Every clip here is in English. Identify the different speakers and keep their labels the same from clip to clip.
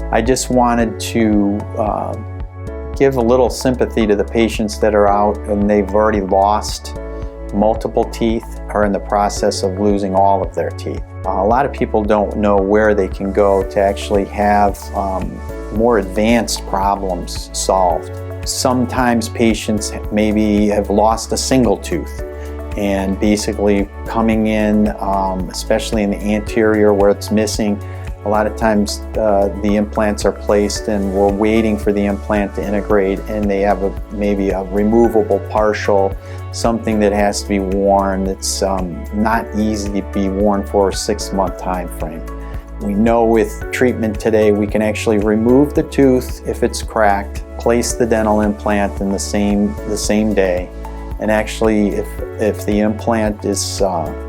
Speaker 1: I just wanted to give a little sympathy to the patients that are out and they've already lost multiple teeth, are in the process of losing all of their teeth. A lot of people don't know where they can go to actually have more advanced problems solved. Sometimes patients maybe have lost a single tooth, and basically coming in, especially in the anterior where it's missing, a lot of times the implants are placed and we're waiting for the implant to integrate, and they have maybe a removable partial, something that has to be worn that's not easy to be worn for a 6-month time frame. We know with treatment today we can actually remove the tooth if it's cracked, place the dental implant in the same day, and actually if the implant is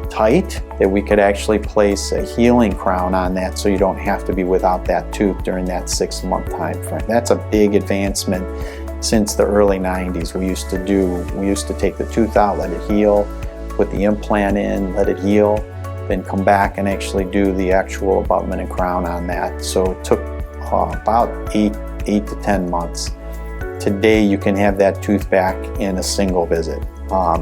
Speaker 1: tight, that we could actually place a healing crown on that so you don't have to be without that tooth during that 6-month time frame. That's a big advancement since the early 90s. We used to take the tooth out, let it heal, put the implant in, let it heal, then come back and actually do the actual abutment and crown on that. So it took about 8 to 10 months. Today you can have that tooth back in a single visit.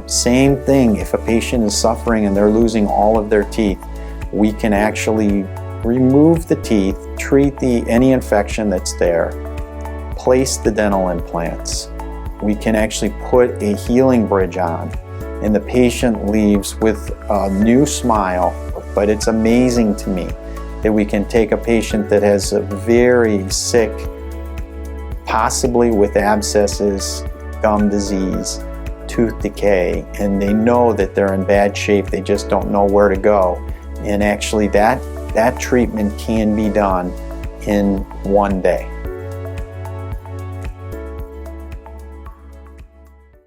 Speaker 1: Same thing, if a patient is suffering and they're losing all of their teeth, we can actually remove the teeth, treat any infection that's there, place the dental implants. We can actually put a healing bridge on, and the patient leaves with a new smile. But it's amazing to me that we can take a patient that has a very sick, possibly with abscesses, gum disease, tooth decay, and they know that they're in bad shape, they just don't know where to go. And actually that treatment can be done in one day.